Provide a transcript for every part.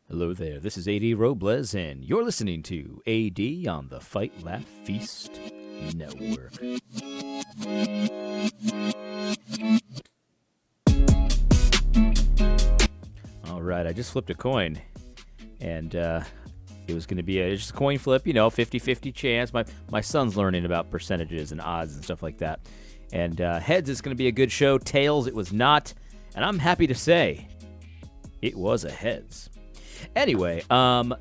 Hello there, this is AD Robles, and you're listening to AD on the Fight, Laugh, Feast Network. All right, I just flipped a coin, and it was going to be just a coin flip, 50-50 chance. My son's learning about percentages and odds and stuff like that. And heads, it's going to be a good show. Tails, it was not. And I'm happy to say it was a heads. Anyway,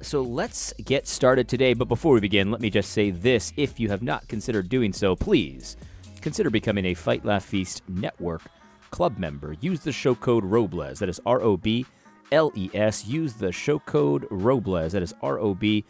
so let's get started today. But before we begin, let me just say this. If you have not considered doing so, please consider becoming a Fight, Laugh, Feast Network club member. Use the show code ROBLES. That is ROBLES. Use the show code ROBLES. That is ROBLES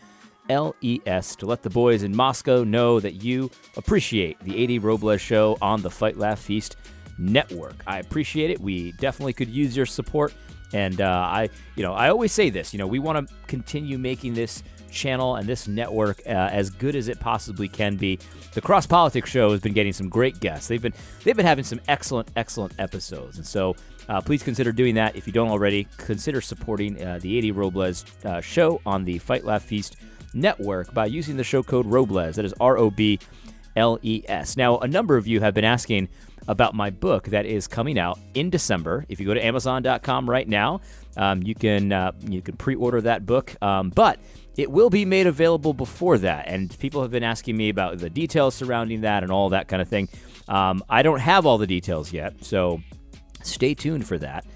to let the boys in Moscow know that you appreciate the AD Robles show on the Fight, Laugh, Feast Network. I appreciate it. We definitely could use your support. And I always say this, we want to continue making this channel and this network as good as it possibly can be. The Cross Politics show has been getting some great guests. They've been having some excellent episodes. And so please consider doing that. If you don't already, consider supporting the AD Robles show on the Fight, Laugh, Feast Network by using the show code ROBLES. That is ROBLES. Now, a number of you have been asking about my book that is coming out in December. If you go to Amazon.com right now, you can pre-order that book, but it will be made available before that. And people have been asking me about the details surrounding that and all that kind of thing. I don't have all the details yet, so stay tuned for that.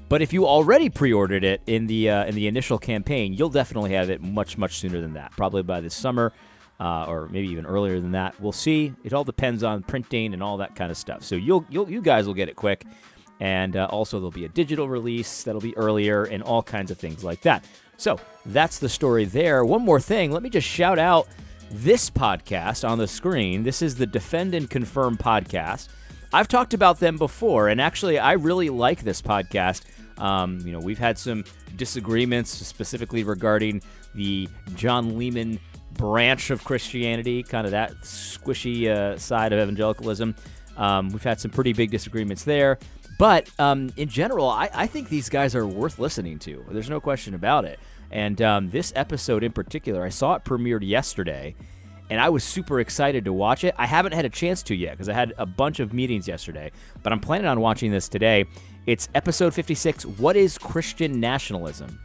But if you already pre-ordered it in the initial campaign, you'll definitely have it much sooner than that, probably by this summer. Or maybe even earlier than that. We'll see. It all depends on printing and all that kind of stuff. So you guys will get it quick, and also there'll be a digital release that'll be earlier and all kinds of things like that. So that's the story there. One more thing. Let me just shout out this podcast on the screen. This is the Defend and Confirm podcast. I've talked about them before, and actually I really like this podcast. We've had some disagreements specifically regarding the John Lehman branch of Christianity, kind of that squishy side of evangelicalism. We've had some pretty big disagreements there. But in general, I think these guys are worth listening to. There's no question about it. And this episode in particular, I saw it premiered yesterday, and I was super excited to watch it. I haven't had a chance to yet because I had a bunch of meetings yesterday, but I'm planning on watching this today. It's episode 56, What is Christian Nationalism?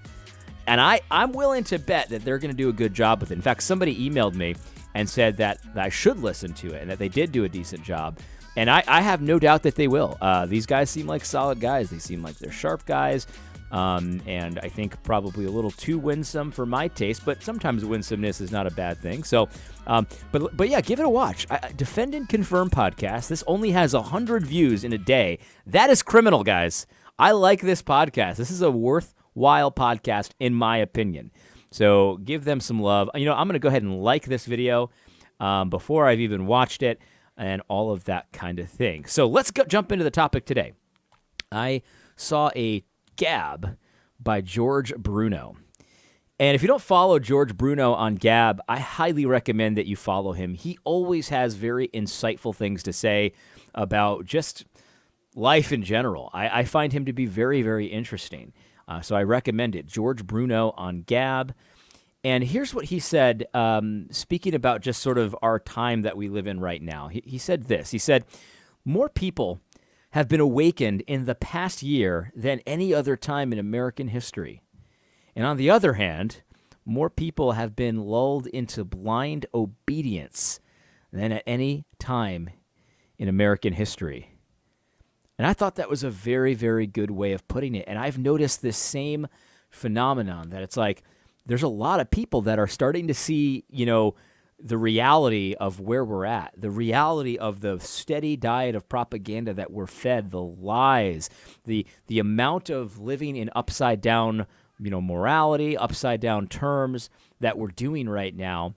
And I'm willing to bet that they're going to do a good job with it. In fact, somebody emailed me and said that I should listen to it and that they did do a decent job. And I have no doubt that they will. These guys seem like solid guys. They seem like they're sharp guys. And I think probably a little too winsome for my taste, but sometimes winsomeness is not a bad thing. So, but yeah, give it a watch. Defend and Confirm podcast. This only has 100 views in a day. That is criminal, guys. I like this podcast. This is a worthwhile podcast, in my opinion. So give them some love. I'm going to go ahead and like this video before I've even watched it and all of that kind of thing. So let's jump into the topic today. I saw a Gab by George Bruno. And if you don't follow George Bruno on Gab, I highly recommend that you follow him. He always has very insightful things to say about just life in general. I find him to be very, very interesting. So I recommend it. George Bruno on Gab. And here's what he said, speaking about just sort of our time that we live in right now. He said this. He said, more people have been awakened in the past year than any other time in American history. And on the other hand, more people have been lulled into blind obedience than at any time in American history. And I thought that was a very, very good way of putting it. And I've noticed this same phenomenon that it's like there's a lot of people that are starting to see, the reality of where we're at, the reality of the steady diet of propaganda that we're fed, the lies, the amount of living in upside down, morality, upside down terms that we're doing right now.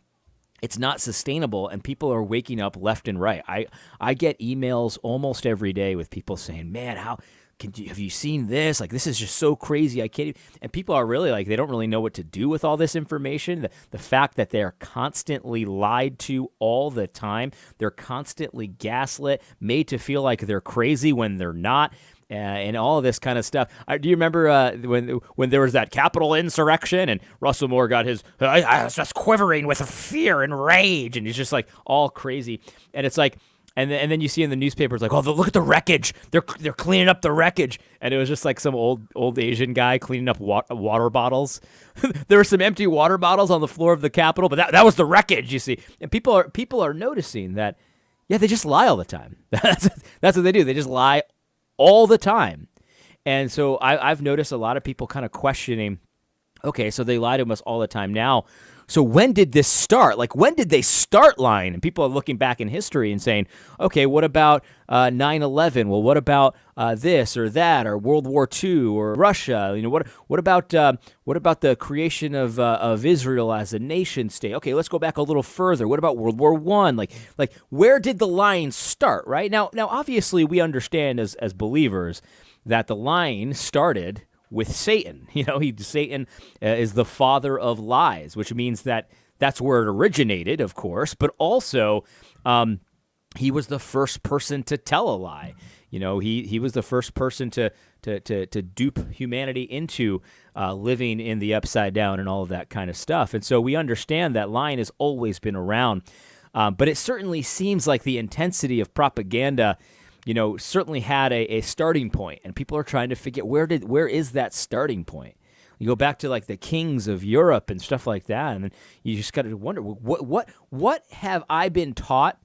It's not sustainable, and people are waking up left and right. I get emails almost every day with people saying, man, have you seen this? Like, this is just so crazy. I can't even. And people are really like, they don't really know what to do with all this information. The fact that they are constantly lied to all the time. They're constantly gaslit, made to feel like they're crazy when they're not. and all of this kind of stuff. Do you remember when there was that Capitol insurrection and Russell Moore got his, I was just quivering with fear and rage, and he's just like all crazy. And it's like, and then you see in the newspapers like, oh, look at the wreckage. They're cleaning up the wreckage, and it was just like some old Asian guy cleaning up water bottles. There were some empty water bottles on the floor of the Capitol, but that was the wreckage, you see. And people are noticing that, yeah, they just lie all the time. That's what they do. They just lie all the time. And so I've noticed a lot of people kind of questioning, okay, so they lie to us all the time now. So when did this start? Like, when did they start lying? And people are looking back in history and saying, okay, what about 9/11? Well, what about this or that, or World War II, or Russia? You know, what about the creation of Israel as a nation state? Okay, let's go back a little further. What about World War I? Like where did the lying start? Right now, obviously, we understand as believers that the lying started with Satan. You know, Satan is the father of lies, which means that's where it originated, of course, but also he was the first person to tell a lie. You know, he was the first person to dupe humanity into living in the upside down and all of that kind of stuff. And so we understand that lying has always been around, but it certainly seems like the intensity of propaganda, you know, certainly had a starting point, and people are trying to figure where is that starting point. You go back to like the kings of Europe and stuff like that, and then you just got to wonder what have I been taught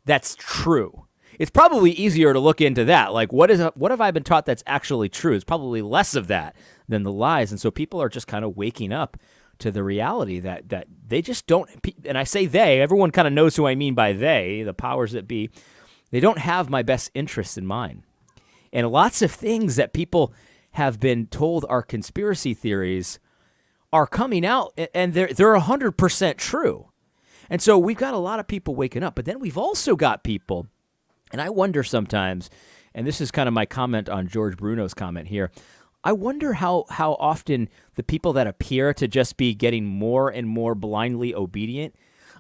that's true? It's probably easier to look into that. Like what have I been taught that's actually true? It's probably less of that than the lies, and so people are just kind of waking up to the reality that they just don't. And I say they, everyone kind of knows who I mean by they, the powers that be. They don't have my best interests in mind. And lots of things that people have been told are conspiracy theories are coming out, and they're 100% true. And so we've got a lot of people waking up, but then we've also got people, and I wonder sometimes, and this is kind of my comment on George Bruno's comment here, I wonder how often the people that appear to just be getting more and more blindly obedient,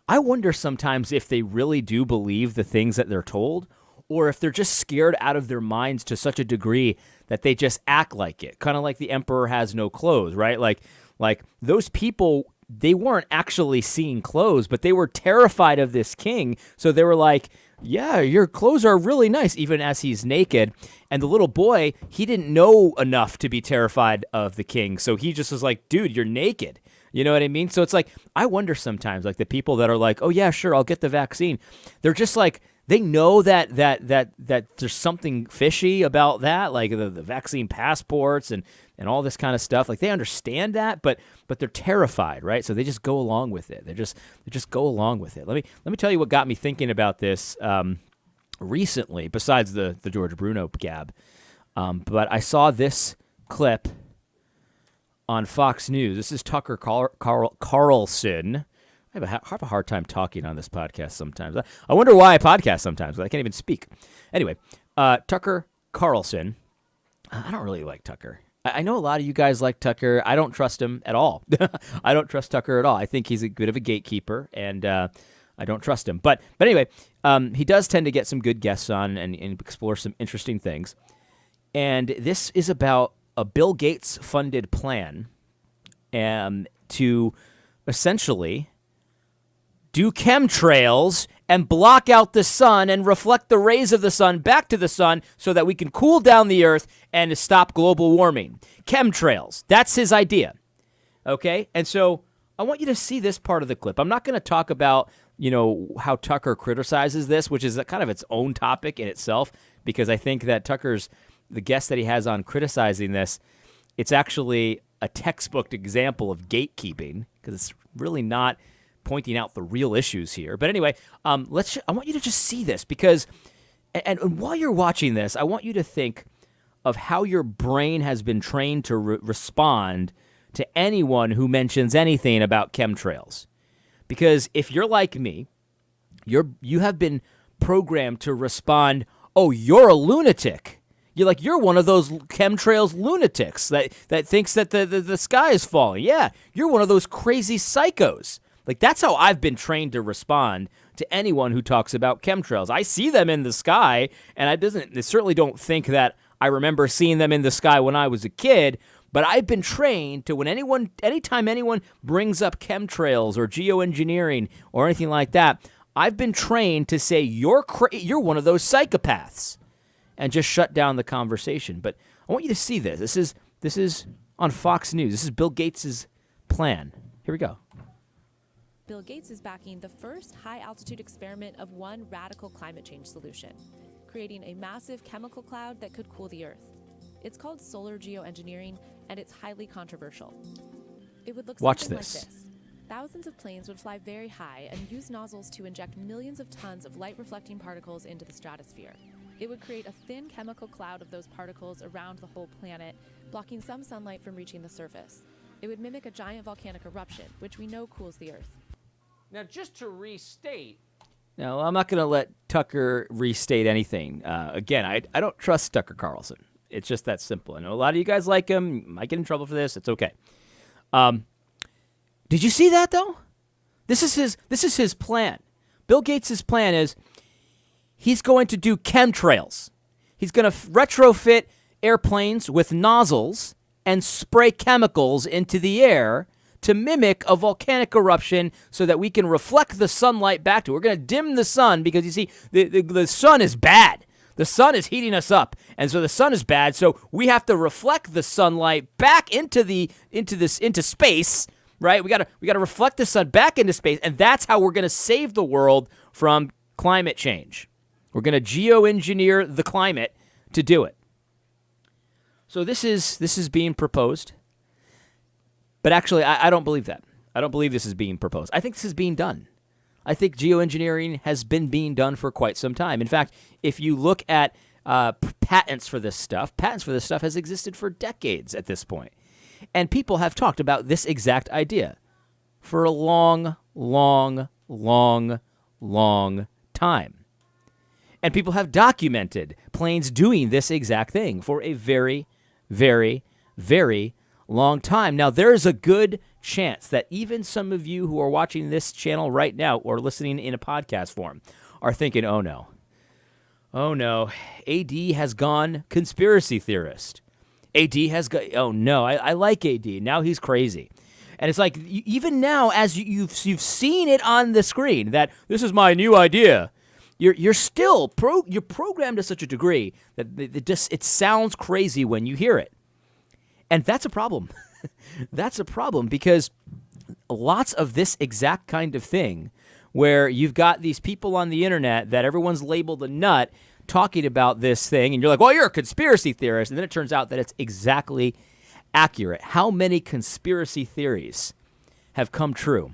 I wonder sometimes if they really do believe the things that they're told, or if they're just scared out of their minds to such a degree that they just act like it. Kind of like the emperor has no clothes, right? Like those people, they weren't actually seeing clothes, but they were terrified of this king. So they were like, yeah, your clothes are really nice, even as he's naked. And the little boy, he didn't know enough to be terrified of the king. So he just was like, dude, you're naked. You know what I mean? So it's like, I wonder sometimes, like the people that are like, oh yeah, sure, I'll get the vaccine. They're just like, they know that there's something fishy about that, like the vaccine passports and all this kind of stuff. Like they understand that, but they're terrified, right? So they just go along with it. They just go along with it. Let me tell you what got me thinking about this recently, besides the George Bruno gab. But I saw this clip on Fox News. This is Tucker Carlson. I have a hard time talking on this podcast sometimes. I wonder why I podcast sometimes, but I can't even speak. Anyway, Tucker Carlson. I don't really like Tucker. I know a lot of you guys like Tucker. I don't trust him at all. I don't trust Tucker at all. I think he's a bit of a gatekeeper, and I don't trust him. But anyway, he does tend to get some good guests on and explore some interesting things. And this is about a Bill Gates funded plan to essentially do chemtrails and block out the sun and reflect the rays of the sun back to the sun so that we can cool down the earth and stop global warming. Chemtrails. That's his idea. Okay? And so I want you to see this part of the clip. I'm not going to talk about, you know, how Tucker criticizes this, which is kind of its own topic in itself, because I think that the guest that he has on criticizing this, it's actually a textbook example of gatekeeping, because it's really not pointing out the real issues here. But anyway, I want you to just see this, because, and while you're watching this, I want you to think of how your brain has been trained to respond to anyone who mentions anything about chemtrails. Because if you're like me, you have been programmed to respond, oh, you're a lunatic. You're one of those chemtrails lunatics that thinks that the sky is falling. Yeah, you're one of those crazy psychos. Like, that's how I've been trained to respond to anyone who talks about chemtrails. I see them in the sky, and I certainly don't think that I remember seeing them in the sky when I was a kid, but I've been trained to anytime anyone brings up chemtrails or geoengineering or anything like that, I've been trained to say, you're one of those psychopaths, and just shut down the conversation. But I want you to see this. This is on Fox News. This is Bill Gates' plan. Here we go. Bill Gates is backing the first high-altitude experiment of one radical climate change solution, creating a massive chemical cloud that could cool the Earth. It's called solar geoengineering, and it's highly controversial. It would look something like this. Thousands of planes would fly very high and use nozzles to inject millions of tons of light-reflecting particles into the stratosphere. It would create a thin chemical cloud of those particles around the whole planet, blocking some sunlight from reaching the surface. It would mimic a giant volcanic eruption, which we know cools the Earth. Now, just to restate... No, I'm not going to let Tucker restate anything. Again, I don't trust Tucker Carlson. It's just that simple. I know a lot of you guys like him. You might get in trouble for this. It's okay. Did you see that, though? This is his plan. Bill Gates' plan is he's going to do chemtrails. He's going to retrofit airplanes with nozzles and spray chemicals into the air to mimic a volcanic eruption so that we can reflect the sunlight back to it. We're going to dim the sun because, you see, the sun is bad. The sun is heating us up, and so the sun is bad, so we have to reflect the sunlight back into space, right? We got to reflect the sun back into space, and that's how we're going to save the world from climate change. We're going to geoengineer the climate to do it. So this is being proposed. But actually, I don't believe that. I don't believe this is being proposed. I think this is being done. I think geoengineering has been being done for quite some time. In fact, if you look at patents for this stuff has existed for decades at this point. And people have talked about this exact idea for a long, long, long, long time. And people have documented planes doing this exact thing for a very, very, very long time. Now, there is a good chance that even some of you who are watching this channel right now or listening in a podcast form are thinking, oh no, AD has gone conspiracy theorist. AD has got, oh no, I like AD. Now he's crazy. And it's like, even now, as you've seen it on the screen, that this is my new idea, you're still you're programmed to such a degree that it sounds crazy when you hear it. And that's a problem. That's a problem because lots of this exact kind of thing where you've got these people on the internet that everyone's labeled a nut talking about this thing, and you're like, well, you're a conspiracy theorist, and then it turns out that it's exactly accurate. How many conspiracy theories have come true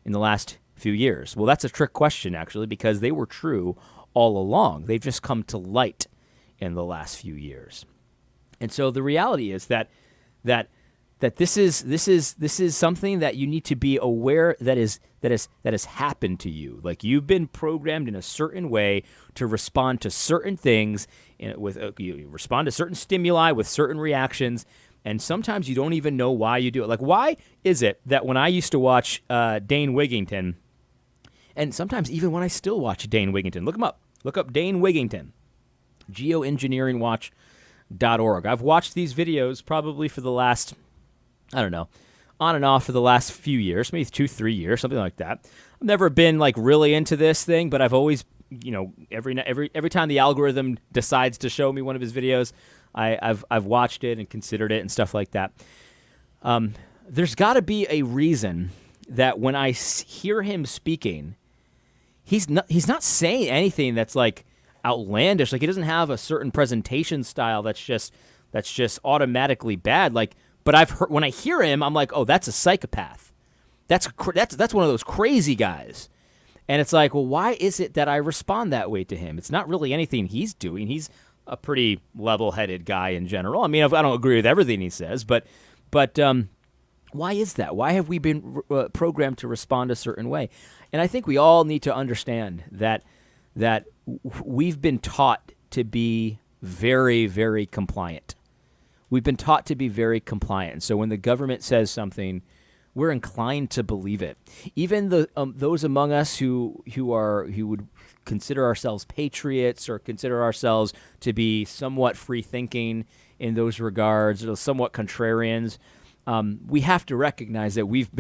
in the last few years? Well, that's a trick question, actually, because they were true all along. They've just come to light in the last few years. And so the reality is that this is something that you need to be aware that has happened to you. Like, you've been programmed in a certain way to respond to certain things, you respond to certain stimuli with certain reactions, and sometimes you don't even know why you do it. Like, why is it that when I used to watch Dane Wigington, and sometimes even when I still watch Dane Wigington, look him up. Look up Dane Wigington, geoengineeringwatch.org. I've watched these videos probably for the last, I don't know, on and off for the last few years, maybe 2-3 years, something like that. I've never been like really into this thing, but I've always, every time the algorithm decides to show me one of his videos, I've watched it and considered it and stuff like that. There's got to be a reason that when I hear him speaking, he's not saying anything that's like outlandish. Like, he doesn't have a certain presentation style that's just automatically bad. Like, but I've heard, when I hear him, I'm like, oh, that's a psychopath. That's one of those crazy guys. And it's like, well, why is it that I respond that way to him? It's not really anything he's doing. He's a pretty level-headed guy in general. I mean, I don't agree with everything he says, but why is that? Why have we been programmed to respond a certain way? And I think we all need to understand that we've been taught to be very, very compliant. We've been taught to be very compliant. So when the government says something, we're inclined to believe it. Even the those among us who would consider ourselves patriots or consider ourselves to be somewhat free thinking in those regards, or somewhat contrarians, we have to recognize that we've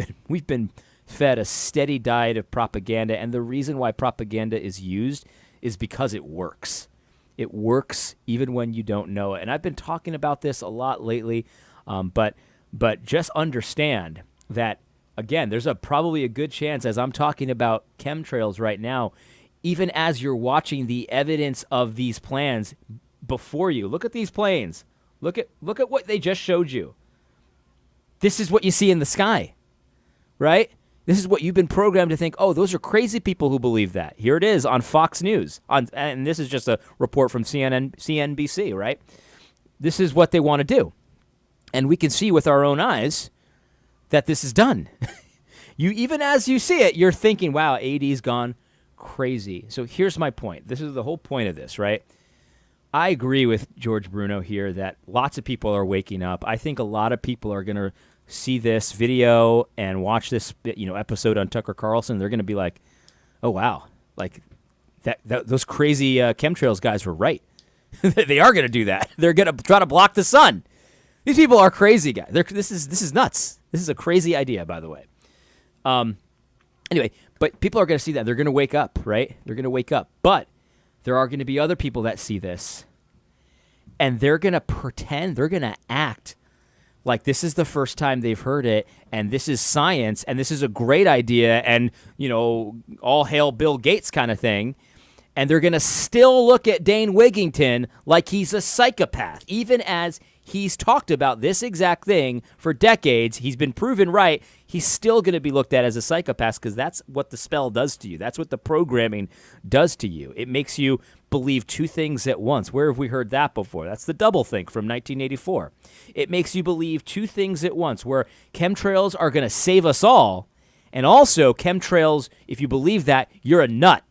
been fed a steady diet of propaganda, and the reason why propaganda is used is because it works. It works even when you don't know it. And I've been talking about this a lot lately, but just understand that, again, there's probably a good chance, as I'm talking about chemtrails right now, even as you're watching the evidence of these plans before you. Look at these planes. Look at what they just showed you. This is what you see in the sky, right? This is what you've been programmed to think, oh, those are crazy people who believe that. Here it is on Fox News. And this is just a report from CNBC, right? This is what they want to do. And we can see with our own eyes that this is done. Even as you see it, you're thinking, wow, AD's gone crazy. So here's my point. This is the whole point of this, right? I agree with George Bruno here that lots of people are waking up. I think a lot of people are going to see this video and watch this, episode on Tucker Carlson. They're going to be like, "Oh wow, like that those crazy chemtrails guys were right. They are going to do that. They're going to try to block the sun. These people are crazy guys. This is nuts. This is a crazy idea, by the way." Anyway, but people are going to see that. They're going to wake up, right? They're going to wake up. But there are going to be other people that see this, and they're going to pretend, they're going to act like this is the first time they've heard it, and this is science, and this is a great idea, and, all hail Bill Gates kind of thing. And they're going to still look at Dane Wigington like he's a psychopath, even as he's talked about this exact thing for decades. He's been proven right. He's still going to be looked at as a psychopath because that's what the spell does to you. That's what the programming does to you. It makes you believe two things at once. Where have we heard that before? That's the doublethink from 1984. It makes you believe two things at once, where chemtrails are going to save us all, and also chemtrails, if you believe that, you're a nut.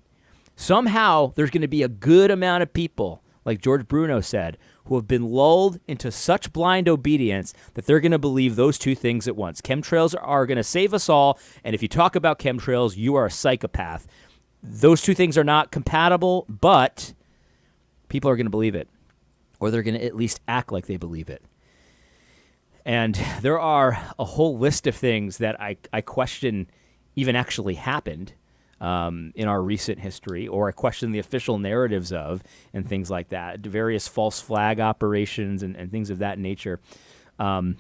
Somehow there's going to be a good amount of people, like George Bruno said, who have been lulled into such blind obedience that they're going to believe those two things at once. Chemtrails are going to save us all, and if you talk about chemtrails, you are a psychopath. Those two things are not compatible, but people are going to believe it, or they're going to at least act like they believe it. And there are a whole list of things that I question even actually happened in our recent history, or I question the official narratives of, and things like that, various false flag operations and things of that nature. And,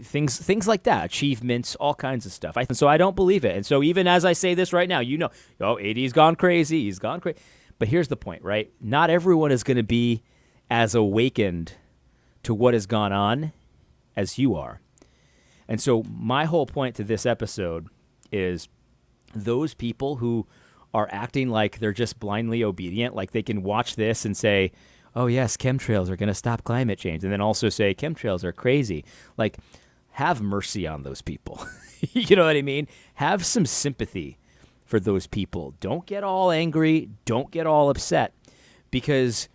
things like that, achievements, all kinds of stuff. So I don't believe it. And so even as I say this right now, AD's gone crazy. He's gone crazy. But here's the point, right? Not everyone is going to be as awakened to what has gone on as you are. And so my whole point to this episode is those people who are acting like they're just blindly obedient, like they can watch this and say, oh, yes, chemtrails are going to stop climate change, and then also say chemtrails are crazy. Like, have mercy on those people. You know what I mean? Have some sympathy for those people. Don't get all angry. Don't get all upset, because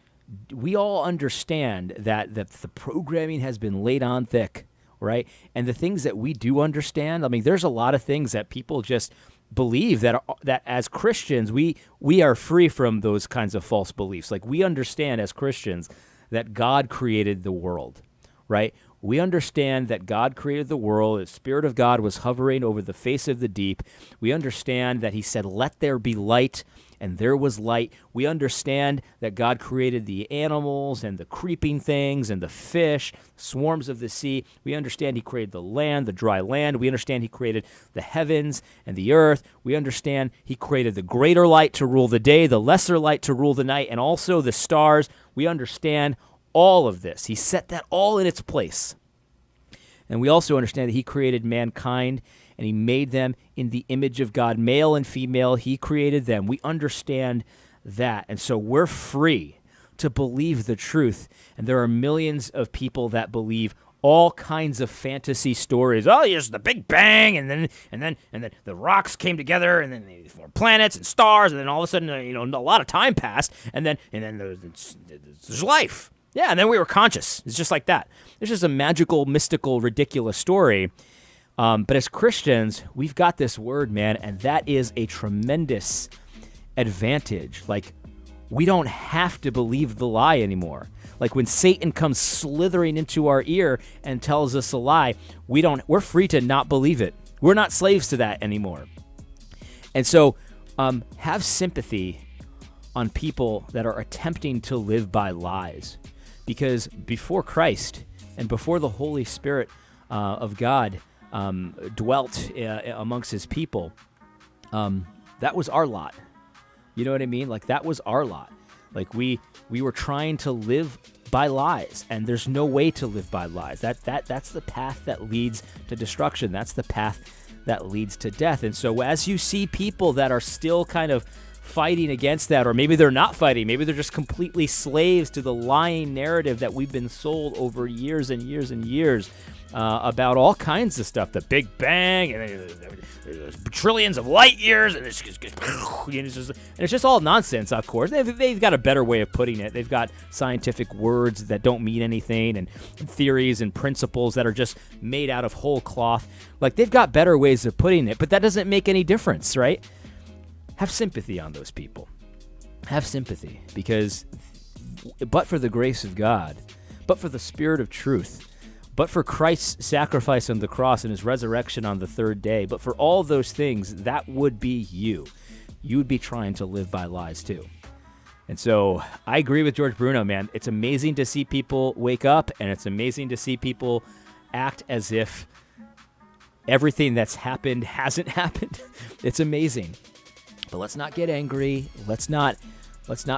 we all understand that the programming has been laid on thick, right? And the things that we do understand, I mean, there's a lot of things that people just believe that as Christians, we are free from those kinds of false beliefs. Like, we understand as Christians that God created the world, right? We understand that God created the world. The Spirit of God was hovering over the face of the deep. We understand that he said, let there be light, and there was light. We understand that God created the animals and the creeping things and the fish, swarms of the sea. We understand he created the land, the dry land. We understand he created the heavens and the earth. We understand he created the greater light to rule the day, the lesser light to rule the night, and also the stars. We understand all of this. He set that all in its place. And we also understand that he created mankind, and he made them in the image of God, male and female. He created them. We understand that. And so we're free to believe the truth. And there are millions of people that believe all kinds of fantasy stories. Oh, here's the Big Bang, and then the rocks came together, and then they formed planets and stars, and then all of a sudden, a lot of time passed, and then there's life. Yeah, and then we were conscious. It's just like that. It's just a magical, mystical, ridiculous story. But as Christians, we've got this word, man, and that is a tremendous advantage. Like, we don't have to believe the lie anymore. Like, when Satan comes slithering into our ear and tells us a lie, we're free to not believe it. We're not slaves to that anymore. And so, have sympathy on people that are attempting to live by lies, because before Christ and before the Holy Spirit of God dwelt amongst his people, that was our lot. You know what I mean? Like, that was our lot. Like, we were trying to live by lies, and there's no way to live by lies. That's the path that leads to destruction. That's the path that leads to death. And so as you see people that are still kind of fighting against that, or maybe they're not fighting, maybe they're just completely slaves to the lying narrative that we've been sold over years and years and years, about all kinds of stuff, the Big Bang, and there's trillions of light years, and it's just all nonsense, of course. They've got a better way of putting it. They've got scientific words that don't mean anything, and theories and principles that are just made out of whole cloth. Like, they've got better ways of putting it, but that doesn't make any difference, right? Have sympathy on those people. Have sympathy, because but for the grace of God, but for the Spirit of truth, but for Christ's sacrifice on the cross and his resurrection on the third day, but for all those things, that would be you. You would be trying to live by lies too. And so I agree with George Bruno, man. It's amazing to see people wake up, and it's amazing to see people act as if everything that's happened hasn't happened. It's amazing. But let's not get angry. Let's not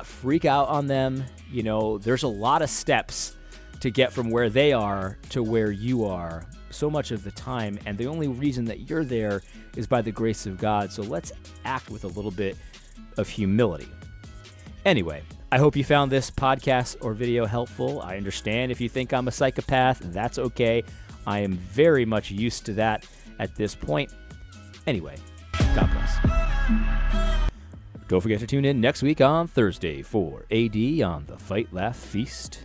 freak out on them. You know, there's a lot of steps to get from where they are to where you are so much of the time, and the only reason that you're there is by the grace of God. So let's act with a little bit of humility. Anyway, I hope you found this podcast or video helpful. I understand if you think I'm a psychopath, that's okay. I am very much used to that at this point. Anyway, God bless. Don't forget to tune in next week on Thursday for AD on the Fight Laugh Feast.